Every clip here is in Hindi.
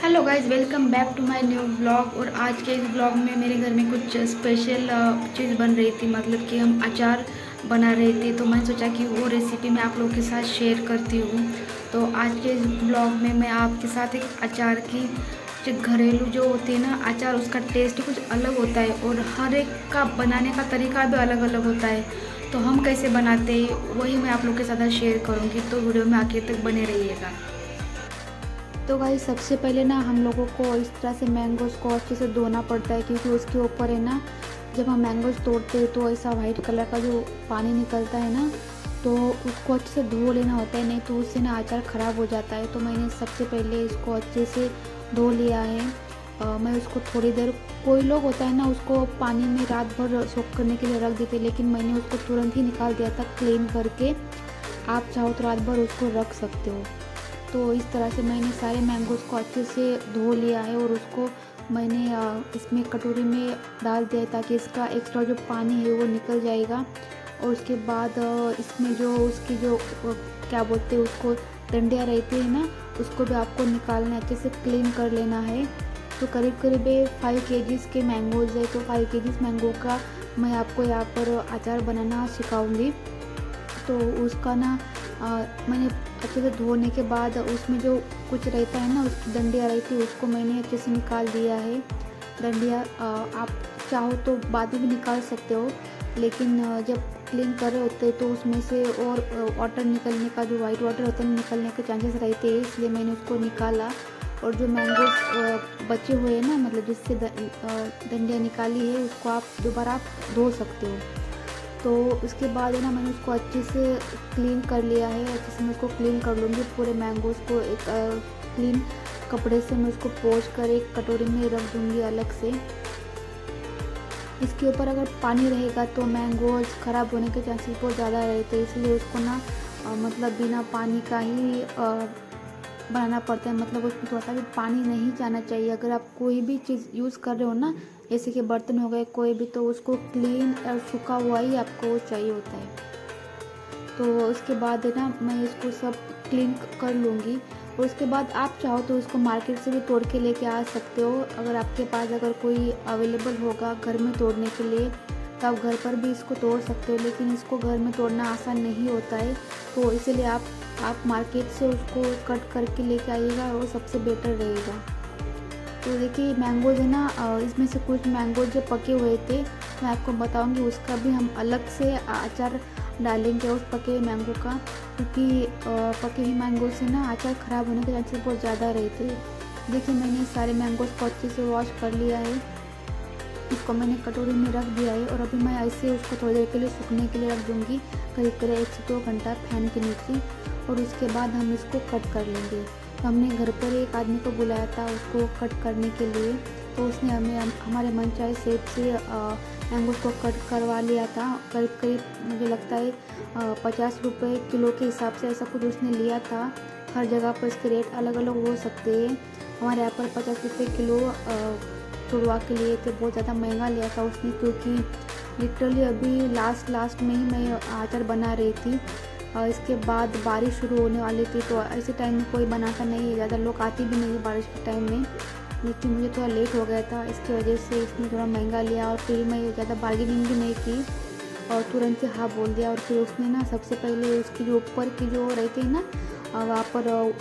Hello guys, welcome back to my new blog. और आज के इस ब्लॉग में मेरे घर में कुछ स्पेशल चीज़ बन रही थी, मतलब कि हम अचार बना रहे थे। तो मैंने सोचा कि वो रेसिपी मैं आप लोगों के साथ शेयर करती हूँ। तो आज के इस ब्लॉग में मैं आपके साथ एक अचार की जो घरेलू जो होती है ना अचार, उसका टेस्ट कुछ अलग होता है और हर एक का बनाने का तरीका भी अलग अलग होता है। तो हम कैसे बनाते हैं वही मैं आप लोगों के साथ शेयर करूँगी, तो वीडियो में आखिर तक बने रहिएगा। तो भाई सबसे पहले ना हम लोगों को इस तरह से मैंगोज़ को अच्छे से धोना पड़ता है, क्योंकि उसके ऊपर है ना, जब हम मैंगोज़ तोड़ते हैं तो ऐसा वाइट कलर का जो पानी निकलता है ना, तो उसको अच्छे से धो लेना होता है, नहीं तो उससे ना अचार ख़राब हो जाता है। तो मैंने सबसे पहले इसको अच्छे से धो लिया है। मैं उसको थोड़ी देर, कोई लोग होता है ना उसको पानी में रात भर सोक करने के लिए रख देते, लेकिन मैंने उसको तुरंत ही निकाल दिया था क्लीन करके। आप चाहो तो रात भर उसको रख सकते हो। तो इस तरह से मैंने सारे मैंगोज़ को अच्छे से धो लिया है और उसको मैंने इसमें कटोरी में डाल दिया है, ताकि इसका एक्स्ट्रा जो पानी है वो निकल जाएगा। और उसके बाद इसमें जो उसकी जो क्या बोलते हैं उसको, डंडियाँ रहती है ना, उसको भी आपको निकालना, अच्छे से क्लीन कर लेना है। तो करीब करीब 5 केजीज़ के मैंगोज़ है, तो 5 केजीज़ मैंगो का मैं आपको यहाँ पर अचार बनाना सिखाऊंगी। तो उसका ना मैंने अच्छे से धोने के बाद उसमें जो कुछ रहता है ना, उसकी डंडियाँ रहती है, उसको मैंने अच्छे से निकाल दिया है। डंडियाँ आप चाहो तो बाद में भी निकाल सकते हो, लेकिन जब क्लीन कर रहे होते हैं तो उसमें से और वाटर निकलने का, जो वाइट वाटर होता है निकलने के चांसेस रहते हैं, इसलिए मैंने उसको निकाला। और जो मैंगोज बचे हुए हैं ना, मतलब जिससे डंडियाँ निकाली है, उसको आप दोबारा आप धो सकते हो। तो उसके बाद है ना, मैंने उसको अच्छे से क्लीन कर लिया है। अच्छे से मैं उसको क्लीन कर लूँगी, पूरे मैंगोज़ को एक क्लीन कपड़े से मैं उसको पोंछ कर एक कटोरी में रख दूँगी अलग से। इसके ऊपर अगर पानी रहेगा तो मैंगोज़ ख़राब होने के चांसेस बहुत ज़्यादा रहते हैं, इसलिए उसको ना मतलब बिना पानी का ही बनाना पड़ता है। मतलब उसमें थोड़ा सा भी पानी नहीं जाना चाहिए। अगर आप कोई भी चीज़ यूज़ कर रहे हो ना, जैसे कि बर्तन हो गए कोई भी, तो उसको क्लीन और सूखा हुआ ही आपको चाहिए होता है। तो उसके बाद है ना, मैं इसको सब क्लीन कर लूँगी। और उसके बाद आप चाहो तो इसको मार्केट से भी तोड़ के लेके आ सकते हो। अगर आपके पास अगर कोई अवेलेबल होगा घर में तोड़ने के लिए, तो आप घर पर भी इसको तोड़ सकते हो, लेकिन इसको घर में तोड़ना आसान नहीं होता है। तो इसीलिए आप मार्केट से उसको कट करके लेके आइएगा, वो सबसे बेटर रहेगा। तो देखिए मैंगोज़ है ना, इसमें से कुछ मैंगोज़ जो पके हुए थे, मैं आपको बताऊंगी, उसका भी हम अलग से अचार डालेंगे उस पके हुए मैंगो का, क्योंकि पके हुए मैंगो से ना अचार ख़राब होने के चांसेस बहुत ज़्यादा रहते हैं। देखिए मैंने सारे मैंगोज़ को अच्छे से वॉश कर लिया है, इसको मैंने कटोरी में रख दिया है। और अभी मैं ऐसे उसको थोड़ी देर के लिए सूखने के लिए रख दूँगी, करीब करीब 1 से 2 घंटा फैन के नीचे। और उसके बाद हम इसको कट कर लेंगे। तो हमने घर पर एक आदमी को बुलाया था उसको कट करने के लिए, तो उसने हमें हमारे मन चाहे शेप से मैंगो को कट करवा लिया था। करीब करीब मुझे लगता है 50 रुपये किलो के हिसाब से ऐसा कुछ उसने लिया था। हर जगह पर इसके रेट अलग अलग हो सकते हैं। हमारे यहाँ पर 50 रुपये किलो तुड़वा के लिए थे, बहुत ज़्यादा महंगा लिया था उसने, क्योंकि लिटरली अभी लास्ट में ही मैं अचार बना रही थी। इसके बाद बारिश शुरू होने वाली थी, तो ऐसे टाइम में कोई बनाता नहीं है, ज़्यादा लोग आते भी नहीं है बारिश के टाइम में। लेकिन मुझे थोड़ा लेट हो गया था, इसकी वजह से इसने थोड़ा महंगा लिया। और फिर मैं ज़्यादा बार्गेनिंग भी नहीं की और तुरंत से हाँ बोल दिया। और फिर उसने ना सबसे पहले उसकी जो ऊपर की जो रहती है ना, वहाँ पर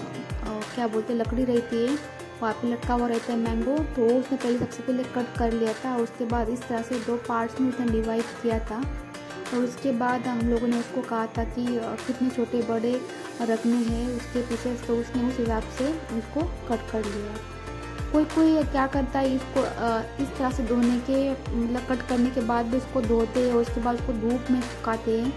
क्या बोलते हैं, लकड़ी रहती है, वहाँ पे लटका हुआ रहता है मैंगो, तो उसने पहले सबसे पहले कट कर लिया था। उसके बाद इस तरह से 2 पार्ट्स में उसने डिवाइड किया था। और उसके बाद हम लोगों ने उसको कहा था कि कितने छोटे बड़े रखने हैं उसके पीसेस, तो उसने उस हिसाब से उसको कट कर लिया। कोई कोई क्या करता है, इसको इस तरह से धोने के, मतलब कट करने के बाद भी इसको धोते हैं और उसके बाद उसको धूप में सुखाते हैं।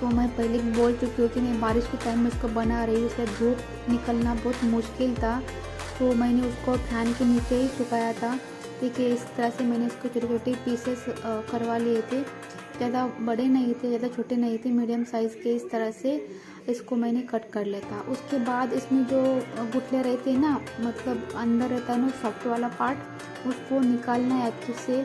तो मैं पहले भी बोल चुकी हूँ कि मैं बारिश के टाइम में इसको बना रही हूँ, इसलिए धूप निकलना बहुत मुश्किल था, तो मैंने उसको फैन के नीचे ही सुखाया था। देखिए इस तरह से मैंने इसको छोटे छोटे पीसेस करवा लिए थे, ज़्यादा बड़े नहीं थे ज़्यादा छोटे नहीं थे, मीडियम साइज़ के। इस तरह से इसको मैंने कट कर लिया था। उसके बाद इसमें जो गुठलियाँ रहती है ना, मतलब अंदर रहता है ना सॉफ्ट वाला पार्ट, उसको निकालना है अच्छे से,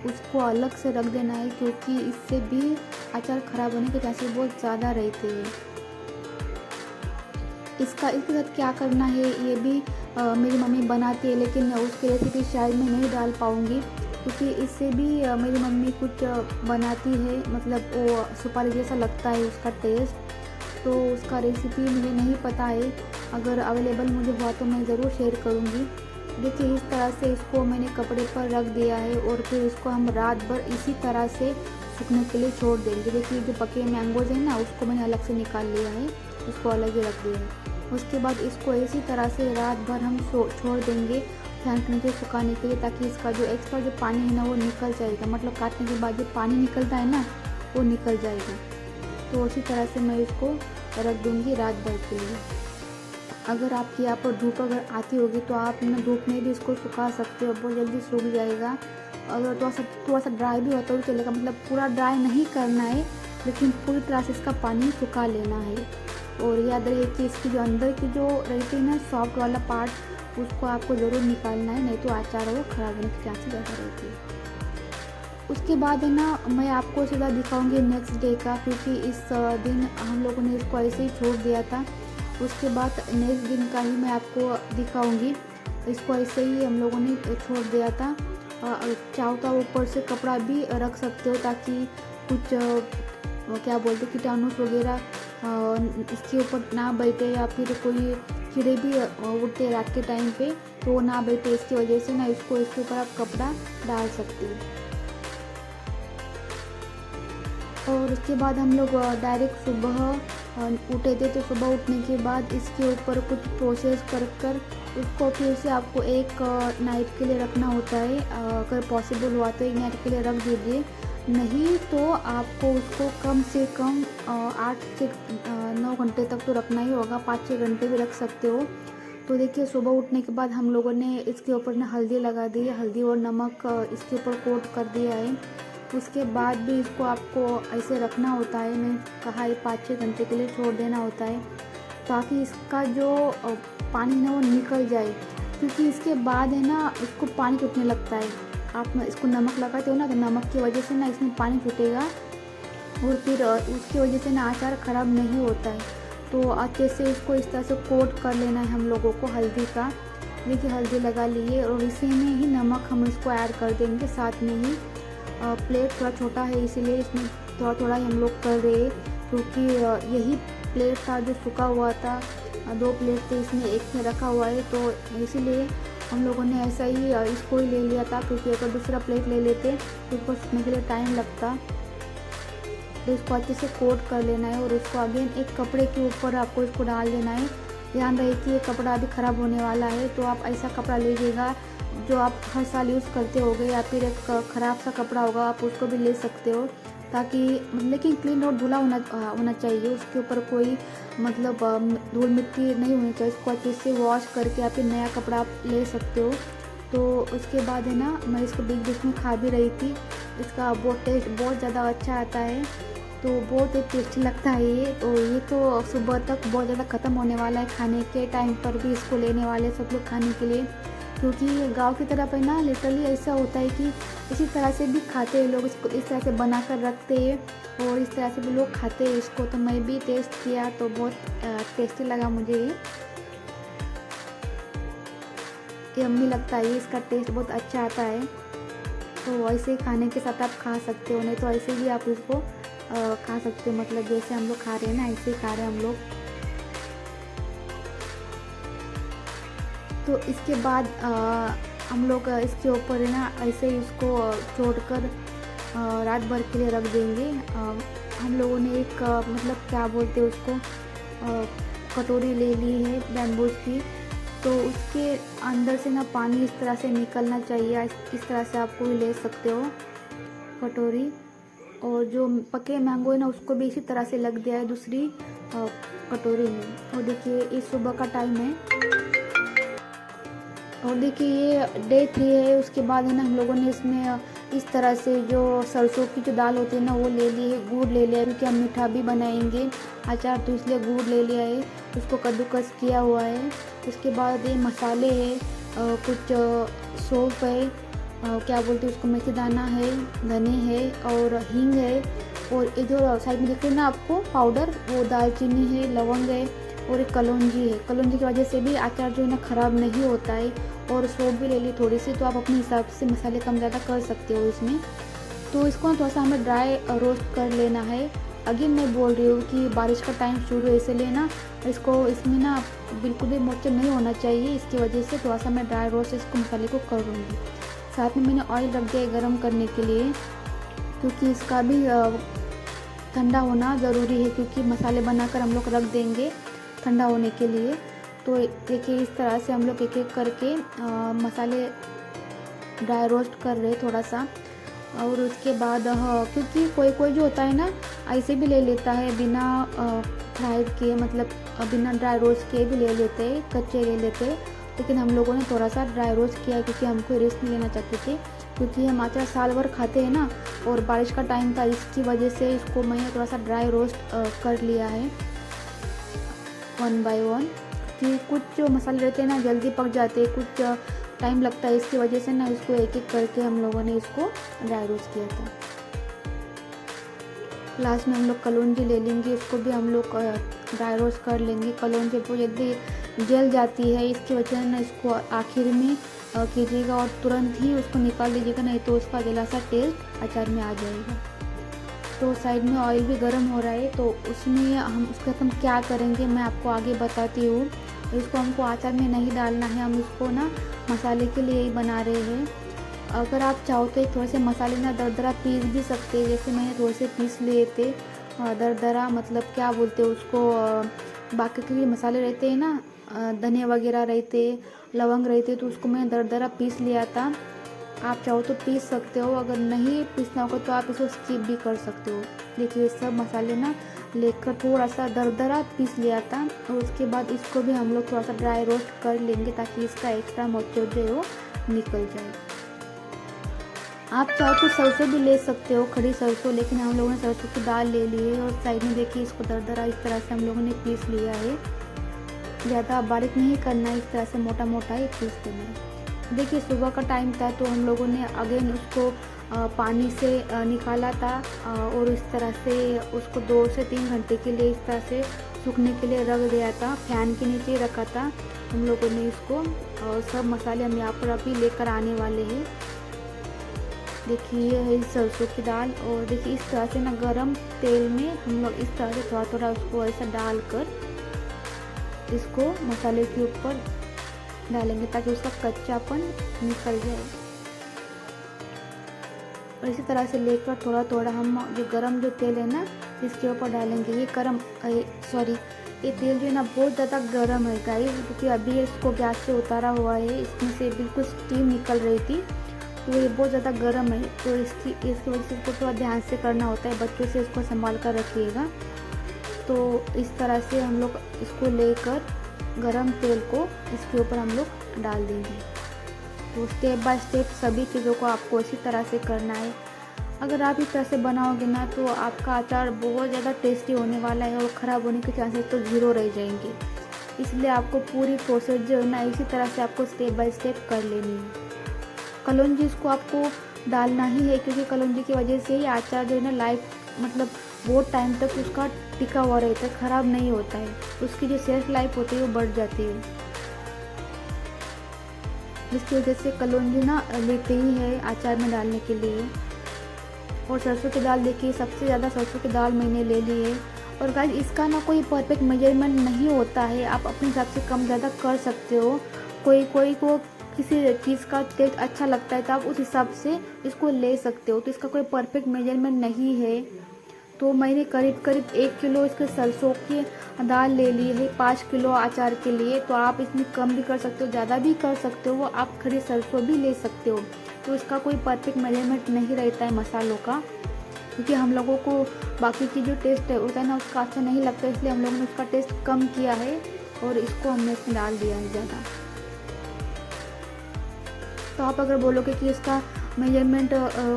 उसको अलग से रख देना है, क्योंकि इससे भी अचार ख़राब होने के चांसेस बहुत ज़्यादा रहते हैं। इसके साथ क्या करना है ये भी मेरी मम्मी बनाती है, लेकिन उसकी रेसिपी शायद मैं नहीं डाल पाऊँगी, क्योंकि इससे भी मेरी मम्मी कुछ बनाती है, मतलब वो सुपारी जैसा लगता है उसका टेस्ट। तो उसका रेसिपी मुझे नहीं पता है, अगर अवेलेबल मुझे हुआ तो मैं ज़रूर शेयर करूँगी। देखिए इस तरह से इसको मैंने कपड़े पर रख दिया है और फिर इसको हम रात भर इसी तरह से सूखने के लिए छोड़ देंगे। देखिए जो पके मैंगोज़ हैं ना, उसको मैंने अलग से निकाल लिया है, उसको अलग ही रख दिया है। उसके बाद इसको इसी तरह से रात भर हम छोड़ देंगे फैन के नीचे सुखाने के लिए, ताकि इसका जो एक्स्ट्रा जो पानी है ना वो निकल जाएगा, मतलब काटने के बाद जो पानी निकलता है ना वो निकल जाएगा। तो उसी तरह से मैं इसको रख दूँगी रात भर के लिए। अगर आपके यहाँ पर धूप अगर आती होगी तो आप ना धूप में भी इसको सुखा सकते हो, बहुत जल्दी सूख जाएगा। अगर थोड़ा सा ड्राई भी होता है तो चलेगा, मतलब पूरा ड्राई नहीं करना है, लेकिन पूरी तरह से इसका पानी सुखा लेना है। और याद रहे कि इसकी जो अंदर की जो रहती है ना सॉफ्ट वाला पार्ट, उसको आपको ज़रूर निकालना है, नहीं तो अचार वो ख़राब होने की चांसेस ज़्यादा रहती है। उसके बाद है ना मैं आपको सीधा दिखाऊंगी नेक्स्ट डे का, क्योंकि इस दिन हम लोगों ने इसको ऐसे ही छोड़ दिया था। उसके बाद नेक्स्ट दिन का ही मैं आपको दिखाऊंगी। इसको ऐसे ही हम लोगों ने छोड़ दिया था। चाहो तो ऊपर से कपड़ा भी रख सकते हो, ताकि कुछ क्या बोलते कीटाणुस वगैरह इसके ऊपर ना बैठे, या फिर कोई कीड़े भी उड़ते रात के टाइम पे तो वो ना बैठे। इसकी वजह से ना इसको इसके ऊपर आप कपड़ा डाल सकते हो। और उसके बाद हम लोग डायरेक्ट सुबह उठे थे, तो सुबह उठने के बाद इसके ऊपर कुछ प्रोसेस कर उसको फिर से आपको एक नाइट के लिए रखना होता है। अगर पॉसिबल हुआ तो एक नाइट के लिए रख दीजिए, नहीं तो आपको उसको कम से कम 8 से 9 घंटे तक तो रखना ही होगा, 5-6 घंटे भी रख सकते हो। तो देखिए सुबह उठने के बाद हम लोगों ने इसके ऊपर ना हल्दी लगा दी है, हल्दी और नमक इसके ऊपर कोट कर दिया है। उसके बाद भी इसको आपको ऐसे रखना होता है, मैं कहा है 5-6 घंटे के लिए छोड़ देना होता है, ताकि इसका जो पानी ना वो निकल जाए। क्योंकि इसके बाद है ना इसको पानी छूटने लगता है, आप इसको नमक लगाते हो ना, तो नमक की वजह से ना इसमें पानी छूटेगा और फिर उसकी वजह से ना अचार ख़राब नहीं होता है। तो अच्छे से इसको इस तरह से कोट कर लेना है हम लोगों को हल्दी का। देखिए हल्दी लगा लिए और इसी में ही नमक हम इसको ऐड कर देंगे साथ में ही। प्लेट थोड़ा छोटा है इसीलिए इसमें थोड़ा थोड़ा ही हम लोग कर रहे हैं, क्योंकि यही प्लेट था जो सूखा हुआ था, 2 प्लेट थे इसमें एक में रखा हुआ है, तो इसीलिए हम लोगों ने ऐसा ही इसको ही ले लिया था। क्योंकि अगर दूसरा प्लेट ले लेते तो उसको सूखने के लिए टाइम लगता। तो इसको अच्छे से कोट कर लेना है और उसको अगेन एक कपड़े के ऊपर आपको इसको डाल देना है। ध्यान रहे कि ये कपड़ा अभी ख़राब होने वाला है, तो आप ऐसा कपड़ा लीजिएगा जो आप हर साल यूज़ करते होगे, या फिर एक ख़राब सा कपड़ा होगा आप उसको भी ले सकते हो, ताकि लेकिन क्लीन और धुला होना चाहिए। उसके ऊपर कोई मतलब धूल मिट्टी नहीं होनी चाहिए। इसको अच्छे से वॉश करके या फिर नया कपड़ा आप ले सकते हो। तो उसके बाद है ना मैं इसको बीच में खा भी रही थी। इसका बहुत टेस्ट बहुत ज़्यादा अच्छा आता है, तो बहुत ही टेस्टी लगता है ये। तो सुबह तक बहुत ज़्यादा ख़त्म होने वाला है, खाने के टाइम पर भी इसको लेने वाले सब लोग खाने के लिए। क्योंकि गांव की तरफ है ना लिटरली ऐसा होता है कि इसी तरह से भी खाते हैं लोग, इसको इस तरह से बना कर रखते हैं और इस तरह से भी लोग खाते हैं इसको। तो मैं भी टेस्ट किया तो बहुत टेस्टी लगा मुझे ये यम्मी लगता है, इसका टेस्ट बहुत अच्छा आता है। तो ऐसे ही खाने के साथ आप खा सकते हो, नहीं तो ऐसे भी आप इसको खा सकते हो, मतलब जैसे हम लोग खा रहे हैं ना ऐसे ही खा रहे हैं हम लोग। तो इसके बाद हम लोग इसके ऊपर है ना ऐसे ही इसको छोड़कर रात भर के लिए रख देंगे। हम लोगों ने एक मतलब क्या बोलते हैं उसको कटोरी ले ली है बैम्बूज की, तो उसके अंदर से ना पानी इस तरह से निकलना चाहिए। इस तरह से आप कोई ले सकते हो कटोरी। और जो पके मैंगो है ना उसको भी इसी तरह से लग दिया है दूसरी कटोरी में। और देखिए इस सुबह का टाइम है और देखिए ये डे 3 है। उसके बाद है ना हम लोगों ने इसमें इस तरह से जो सरसों की जो दाल होती है ना वो ले ली है, गुड़ ले लिया है, क्योंकि हम मीठा भी बनाएंगे अचार, तो इसलिए गुड़ ले लिया है, उसको कद्दूकस किया हुआ है। उसके बाद ये मसाले है, कुछ सौंफ है, क्या बोलते हैं उसको, मेथी दाना है, धने है और हींग है। और ये जो साइड में दिख रही है ना आपको पाउडर, वो दालचीनी है, लवंग है और एक कलौंजी है, कलौंजी की वजह से भी अचार जो है ना ख़राब नहीं होता है। और सौंफ भी ले ली थोड़ी सी, तो आप अपने हिसाब से मसाले कम ज़्यादा कर सकते हो इसमें। तो इसको थोड़ा सा हमें ड्राई रोस्ट कर लेना है। अगेन मैं बोल रही हूँ कि बारिश का टाइम शुरू है, इसलिए ना इसको इसमें ना बिल्कुल भी मॉइस्चर नहीं होना चाहिए। इसकी वजह से थोड़ा सा मैं ड्राई रोस्ट इसको मसाले को कर लूँगी। साथ में मैंने ऑयल रख दिया है गर्म करने के लिए, क्योंकि इसका भी ठंडा होना ज़रूरी है, क्योंकि मसाले बनाकर हम लोग रख देंगे ठंडा होने के लिए। तो देखिए इस तरह से हम लोग एक एक करके मसाले ड्राई रोस्ट कर रहे थोड़ा सा। और उसके बाद क्योंकि कोई कोई जो होता है ना ऐसे भी ले लेता है बिना फ्राइड के, मतलब बिना ड्राई रोस्ट के भी ले लेते हैं, कच्चे ले लेते हैं। लेकिन हम लोगों ने थोड़ा सा ड्राई रोस्ट किया है, क्योंकि हम कोई रिस्क नहीं लेना चाहते थे, क्योंकि हम अचार साल भर खाते हैं ना, और बारिश का टाइम था, इसकी वजह से इसको मैंने थोड़ा सा ड्राई रोस्ट कर लिया है 1 बाय 1। कि कुछ जो मसाले रहते हैं ना जल्दी पक जाते हैं, कुछ टाइम लगता है, इसकी वजह से ना इसको एक एक करके हम लोगों ने इसको ड्राई रोस्ट किया था। लास्ट में हम लोग कलौंजी ले लेंगे, उसको भी हम लोग ड्राई रोस्ट कर लेंगे। कलौंजी बहुत जल्दी जल जाती है, इसकी वजह से ना इसको आखिर में कीजिएगा और तुरंत ही उसको निकाल लीजिएगा, नहीं तो उसका जला सा टेस्ट अचार में आ जाएगा। तो साइड में ऑयल भी गर्म हो रहा है, तो उसमें हम क्या करेंगे मैं आपको आगे बताती हूँ। इसको हमको अचार में नहीं डालना है, हम इसको ना मसाले के लिए ही बना रहे हैं। अगर आप चाहो तो थोड़े से मसाले ना दरदरा पीस भी सकते हैं, जैसे मैंने थोड़े से पीस लिए थे दरदरा, मतलब क्या बोलते हैं उसको, बाकी के मसाले रहते हैं ना, धनिया वगैरह रहते, लवंग रहते, तो उसको मैंने दरदरा पीस लिया था। आप चाहो तो पीस सकते हो, अगर नहीं पीसना होगा तो आप इसको स्किप भी कर सकते हो। देखिए सब मसाले ना लेकर थोड़ा सा दरदरा पीस लिया था, और उसके बाद इसको भी हम लोग थोड़ा सा ड्राई रोस्ट कर लेंगे, ताकि इसका एक्स्ट्रा मॉइस्चर जो है वो निकल जाए। आप चाहो तो सरसों भी ले सकते हो, खड़ी सरसों, लेकिन हम लोगों ने सरसों की दाल ले ली है। और साइड में देखिए इसको दरदरा इस तरह से हम लोगों ने पीस लिया है, ज़्यादा बारीक नहीं करना है, इस तरह से मोटा मोटा ही पीस देना है। देखिए सुबह का टाइम था, तो हम लोगों ने अगेन उसको पानी से निकाला था, और इस तरह से उसको 2 से 3 घंटे के लिए इस तरह से सूखने के लिए रख दिया था, फैन के नीचे रखा था हम लोगों ने इसको। और सब मसाले हम यहाँ पर अभी लेकर आने वाले हैं। देखिए ये है सरसों की दाल, और देखिए इस तरह से ना गरम तेल में हम लोग इस तरह से थोड़ा थोड़ा उसको ऐसा डालकर इसको मसाले के ऊपर डालेंगे, ताकि उसका कच्चापन निकल जाए। और इसी तरह से लेकर थोड़ा थोड़ा हम जो गरम जो तेल है ना इसके ऊपर डालेंगे। ये तेल जो है ना बहुत ज़्यादा गरम है गाइस, क्योंकि अभी इसको गैस से उतारा हुआ है, इसमें से बिल्कुल स्टीम निकल रही थी, तो ये बहुत ज़्यादा गर्म है। तो इसकी वजह से इसको थोड़ा ध्यान से करना होता है, बच्चों से इसको संभाल कर रखिएगा। तो इस तरह से हम लोग इसको लेकर गरम तेल को इसके ऊपर हम लोग डाल देंगे। तो स्टेप बाय स्टेप सभी चीज़ों को आपको इसी तरह से करना है। अगर आप इस तरह से बनाओगे ना, तो आपका अचार बहुत ज़्यादा टेस्टी होने वाला है, और ख़राब होने के चांसेस तो 0 रह जाएंगे। इसलिए आपको पूरी प्रोसेस जो है ना इसी तरह से आपको स्टेप बाय स्टेप कर लेनी है। कलौंजी इसको आपको डालना ही है, क्योंकि कलौंजी की वजह से ही अचार जो है ना मतलब बहुत टाइम तक उसका टिका हुआ रहता है, ख़राब नहीं होता है, उसकी जो शेल्फ लाइफ होती है वो बढ़ जाती है। जिसकी वजह से कलौंजी ना लेते ही है अचार में डालने के लिए। और सरसों की दाल देखिए, सबसे ज़्यादा सरसों की दाल मैंने ले ली है। और गाइस इसका ना कोई परफेक्ट मेजरमेंट नहीं होता है, आप अपने हिसाब से कम ज़्यादा कर सकते हो। कोई को किसी चीज़ का टेस्ट अच्छा लगता है, तो आप उस हिसाब से इसको ले सकते हो। तो इसका कोई परफेक्ट मेजरमेंट नहीं है। तो मैंने करीब 1 किलो इसके सरसों की दाल ले ली है 5 किलो अचार के लिए। तो आप इसमें कम भी कर सकते हो, ज़्यादा भी कर सकते हो, आप खड़ी सरसों भी ले सकते हो। तो इसका कोई परफेक्ट मेजरमेंट नहीं रहता है मसालों का, क्योंकि हम लोगों को बाकी की जो टेस्ट है होता है ना उसका अच्छा नहीं लगता, इसलिए हम लोगों ने उसका टेस्ट कम किया है और इसको हमने इसमें डाल दिया है ज़्यादा। तो आप अगर बोलोगे कि इसका मेजरमेंट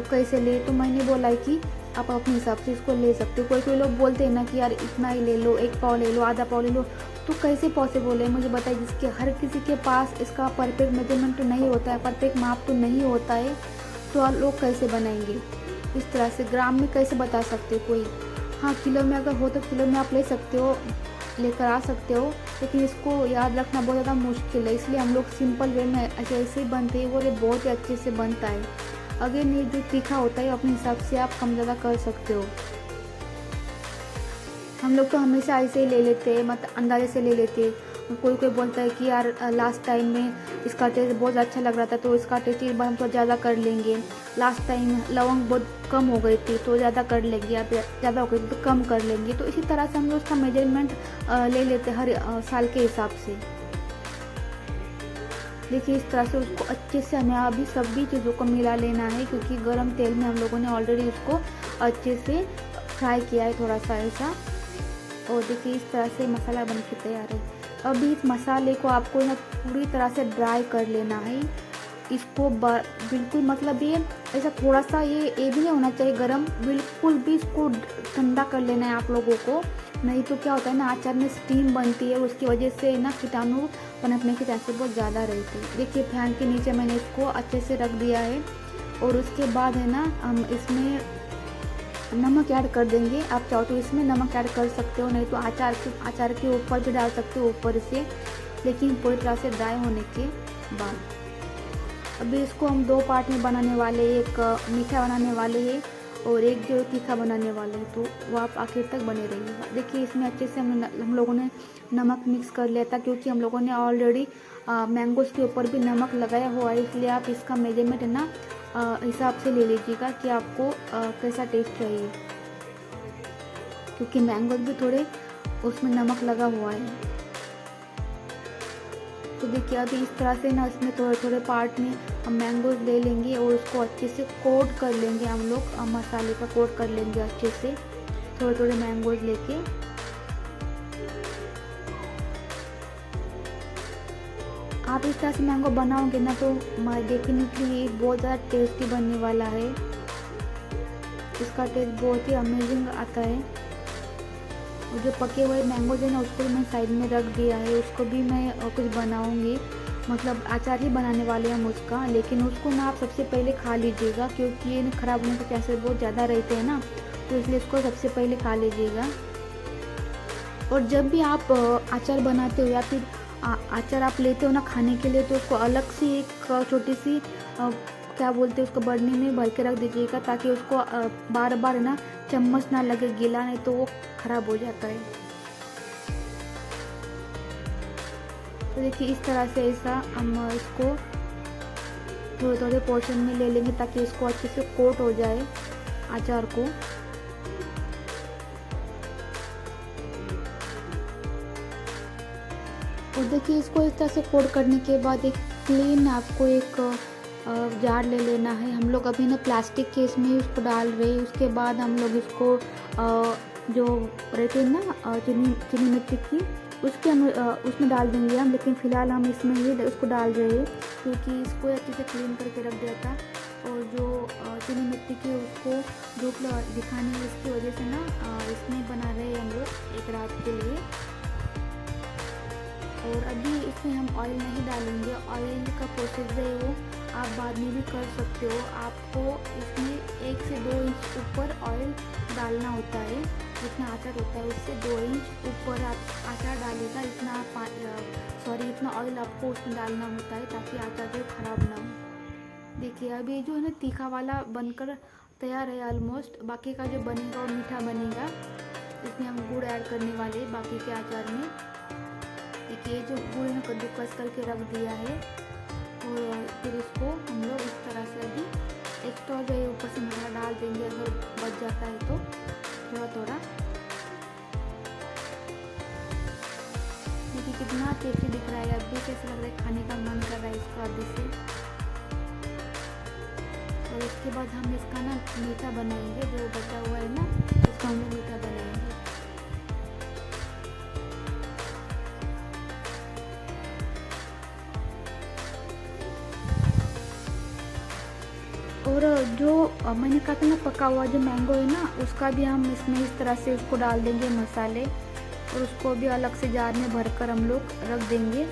कैसे ले, तो मैंने बोला है कि आप अपने हिसाब से इसको ले सकते हो। कोई लोग बोलते हैं ना कि यार इतना ही ले लो, 1 पाव ले लो, आधा पाव ले लो, तो कैसे पॉसिबल है मुझे बताइए। जिसके हर किसी के पास इसका परफेक्ट मेजरमेंट तो नहीं होता है, परफेक्ट माप तो नहीं होता है, तो आप लोग कैसे बनाएंगे इस तरह से, ग्राम में कैसे बता सकते हो कोई। हाँ किलो में अगर हो तो किलो में आप ले सकते हो, लेकर आ सकते हो, लेकिन इसको याद रखना बहुत ज़्यादा मुश्किल है, इसलिए हम लोग सिंपल वे में ऐसे ही बनते हैं और ये बहुत ही अच्छे से बनता है। अगेन ये जो तीखा होता है अपने हिसाब से आप कम ज़्यादा कर सकते हो। हम लोग तो हमेशा ऐसे ही ले लेते हैं, मतलब अंदाजे से ले लेते हैं। कोई कोई बोलता है कि यार लास्ट टाइम में इसका टेस्ट बहुत अच्छा लग रहा था तो इसका टेस्ट इस बार हम थोड़ा ज़्यादा कर लेंगे, लास्ट टाइम लौंग बहुत कम हो गई थी तो ज़्यादा कर लेंगे, या ज़्यादा हो गई थी तो कम कर लेंगे। तो इसी तरह से हम लोग उसका मेजरमेंट ले लेते हैं हर साल के हिसाब से। देखिए इस तरह से उसको अच्छे से हमें अभी सभी चीज़ों को मिला लेना है, क्योंकि गर्म तेल में हम लोगों ने ऑलरेडी उसको अच्छे से फ्राई किया है थोड़ा सा ऐसा। और देखिए इस तरह से मसाला बन के तैयार है। अभी इस मसाले को आपको ना पूरी तरह से ड्राई कर लेना है। इसको बिल्कुल मतलब ये ऐसा थोड़ा सा ये भी नहीं होना चाहिए गरम, बिल्कुल भी इसको ठंडा कर लेना है आप लोगों को। नहीं तो क्या होता है ना, अचार में स्टीम बनती है, उसकी वजह से ना कीटाणु पनपने के चांसेस बहुत ज़्यादा रहते हैं। देखिए फैन के नीचे मैंने इसको अच्छे से रख दिया है। और उसके बाद है ना हम इसमें नमक ऐड कर देंगे। आप चाहो तो इसमें नमक ऐड कर सकते हो, नहीं तो अचार के ऊपर भी डाल सकते हो ऊपर से, लेकिन पूरी तरह से ड्राई होने के बाद। अभी इसको हम 2 पार्ट में बनाने वाले, एक मीठा बनाने वाले हैं और एक जो तीखा बनाने वाले हैं, तो वो आप आखिर तक बने रहिएगा। देखिए इसमें अच्छे से हम लोगों ने नमक मिक्स कर लिया था, क्योंकि हम लोगों ने ऑलरेडी मैंगोज़ के ऊपर भी नमक लगाया हुआ है, इसलिए आप इसका मेजरमेंट है ना हिसाब से ले लीजिएगा कि आपको कैसा टेस्ट चाहिए, क्योंकि मैंगोज़ भी थोड़े उसमें नमक लगा हुआ है। तो देखिए अभी इस तरह से ना इसमें थोड़े थोड़े पार्ट में हम मैंगोज़ ले लेंगे और उसको अच्छे से कोट कर लेंगे, हम लोग मसाले का कोट कर लेंगे अच्छे से, थोड़े थोड़े मैंगोज़ लेके। आप इस तरह से मैंगो बनाओगे ना तो डेफिनेटली बहुत ज़्यादा टेस्टी बनने वाला है। इसका टेस्ट बहुत ही अमेजिंग आता है। और जो पके हुए मैंगोज है ना उसको भी मैं साइड में रख दिया है, उसको भी मैं कुछ बनाऊंगी, मतलब अचार ही बनाने वाले हम उसका। लेकिन उसको ना आप सबसे पहले खा लीजिएगा, क्योंकि ये ख़राब होने के चांसेस बहुत ज़्यादा रहते हैं ना, तो इसलिए उसको सबसे पहले खा लीजिएगा। और जब भी आप अचार बनाते हो या फिर अचार आप लेते हो ना खाने के लिए, तो उसको अलग से एक छोटी सी क्या बोलते हैं उसको बर्नी में भर के रख दीजिएगा, ताकि उसको बार बार ना चम्मच ना लगे गीला, नहीं तो वो ख़राब हो जाता है। तो देखिए इस तरह से ऐसा हम इसको थोड़े थोड़े पोर्शन में ले लेंगे, ताकि इसको अच्छे से कोट हो जाए अचार को। और देखिए इसको इस तरह से कोट करने के बाद एक क्लीन आपको एक जार ले लेना है। हम लोग अभी ना प्लास्टिक के इसमें उसको डाल रहे हैं। उसके बाद हम लोग इसको जो रहते हैं ना चीनी मिट्टी की, उसके हम उसमें डाल देंगे हम, लेकिन फ़िलहाल हम इसमें ही उसको डाल रहे हैं, क्योंकि इसको अच्छे से क्लीन करके रख दिया था। और जो चीनी मिट्टी की उसको धूप दिखाने है, इसकी वजह से ना इसमें बना रहे हैं हम लोग एक रात के लिए। और अभी इसमें हम ऑयल नहीं डालेंगे, ऑयल का प्रोसेस है वो आप बाद में भी कर सकते हो। आपको इसमें 1 से 2 इंच ऊपर ऑयल डालना होता है, जितना अचार होता है उससे 2 इंच ऊपर आप अचार डालेगा, इतना ऑयल आपको उसमें डालना होता है, ताकि अचार जो ख़राब ना हो। देखिए अभी जो है ना तीखा वाला बनकर तैयार है ऑलमोस्ट। बाकी का जो बनेगा वो मीठा बनेगा, इसमें हम गुड़ ऐड करने वाले बाकी के अचार में। देखिए जो गुड़ ने कद्दूकस करके रख दिया है, और फिर इसको हम लोग इस तरह से अभी एक्स्ट्रा जो है ऊपर से मसाला डाल देंगे, अगर बच जाता है तो थोड़ा थोड़ा। देखिए कितना टेस्टी दिख रहा है, अभी से ऐसा लग रहा है खाने का मन कर रहा है इसको अभी से। और इसके बाद हम इसका ना मीठा बनाएंगे, जो बचा हुआ है ना इसको हम लोग मीठा बनाएंगे। और जो मैंने कहा था ना पका हुआ जो मैंगो है ना, उसका भी हम इसमें इस तरह से उसको डाल देंगे मसाले, और उसको भी अलग से जार में भरकर हम लोग रख देंगे।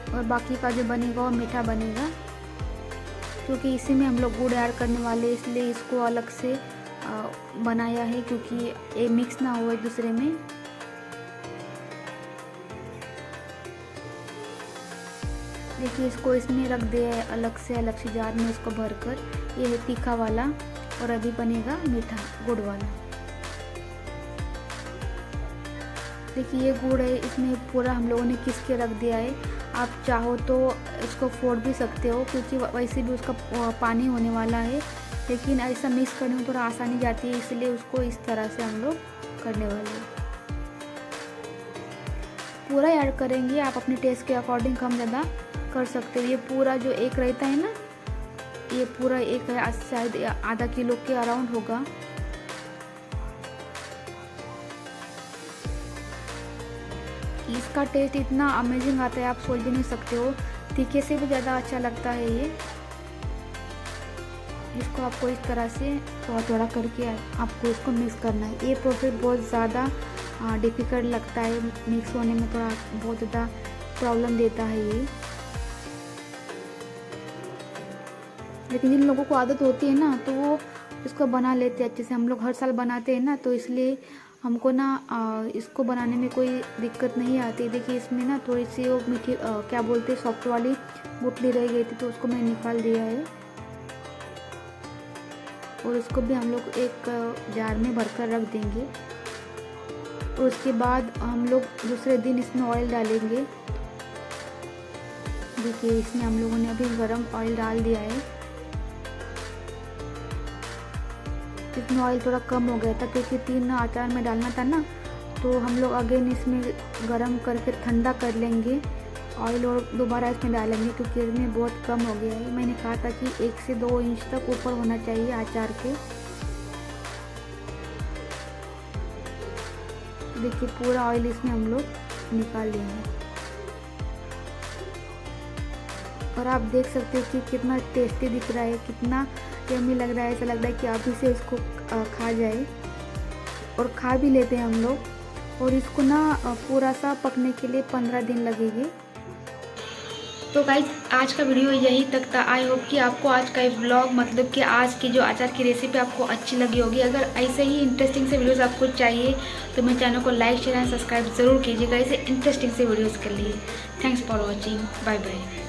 और बाकी का जो बनेगा वो मीठा बनेगा, क्योंकि इसी में हम लोग गुड़ ऐड करने वाले, इसलिए इसको अलग से बनाया है क्योंकि ये मिक्स ना हो एक दूसरे में। देखिए इसको इसमें रख दिया है अलग से जार में इसको भरकर। ये है तीखा वाला और अभी बनेगा मीठा गुड़ वाला। देखिए ये गुड़ है, इसमें पूरा हम लोगों ने किस के रख दिया है। आप चाहो तो इसको फोड़ भी सकते हो क्योंकि वैसे भी उसका पानी होने वाला है, लेकिन ऐसा मिक्स करने में थोड़ा आसानी जाती है, इसलिए उसको इस तरह से हम लोग करने वाले हैं। पूरा ऐड करेंगे, आप अपने टेस्ट के अकॉर्डिंग कम ज़्यादा कर सकते हो। ये पूरा जो एक रहता है ना, ये पूरा एक शायद आधा किलो के अराउंड होगा। इसका टेस्ट इतना अमेजिंग आता है, आप सोच भी नहीं सकते हो। तीखे से भी ज़्यादा अच्छा लगता है ये। इसको आपको इस तरह से थोड़ा थोड़ा करके आपको इसको मिक्स करना है। ये प्रोसेस बहुत ज़्यादा डिफ़िकल्ट लगता है, मिक्स होने में थोड़ा बहुत ज़्यादा प्रॉब्लम देता है ये। लेकिन जिन लोगों को आदत होती है ना, तो वो इसको बना लेते हैं अच्छे से। हम लोग हर साल बनाते हैं ना, तो इसलिए हमको ना इसको बनाने में कोई दिक्कत नहीं आती। देखिए इसमें ना थोड़ी सी वो मीठी क्या बोलते हैं सॉफ्ट वाली गुठली रह गई थी, तो उसको मैंने निकाल दिया है। और इसको भी हम लोग एक जार में भरकर रख देंगे। और उसके बाद हम लोग दूसरे दिन इसमें ऑयल डालेंगे। देखिए इसमें हम लोगों ने अभी गरम ऑयल डाल दिया है। इसमें ऑयल थोड़ा कम हो गया था क्योंकि 3 अचार में डालना था ना, तो हम लोग अगेन इसमें गरम करके ठंडा कर लेंगे ऑयल और दोबारा इसमें डालेंगे क्योंकि इसमें बहुत कम हो गया है। मैंने कहा था कि 1 से 2 इंच तक ऊपर होना चाहिए अचार के। देखिए पूरा ऑयल इसमें हम लोग निकाल लेंगे। और आप देख सकते हो कि कितना टेस्टी दिख रहा है, कितना यम्मी लग रहा है। ऐसा लग रहा है कि अभी से इसको खा जाए, और खा भी लेते हैं हम लोग। और इसको ना पूरा सा पकने के लिए 15 दिन लगेंगे। तो गाइस आज का वीडियो यही तक था। आई होप कि आपको आज का व्लॉग मतलब कि आज की जो अचार की रेसिपी आपको अच्छी लगी होगी। अगर ऐसे ही इंटरेस्टिंग से वीडियोस आपको चाहिए तो मेरे चैनल को लाइक शेयर एंड सब्सक्राइब ज़रूर कीजिएगा ऐसे इंटरेस्टिंग से वीडियोज़ के लिए। Thanks for watching, bye bye.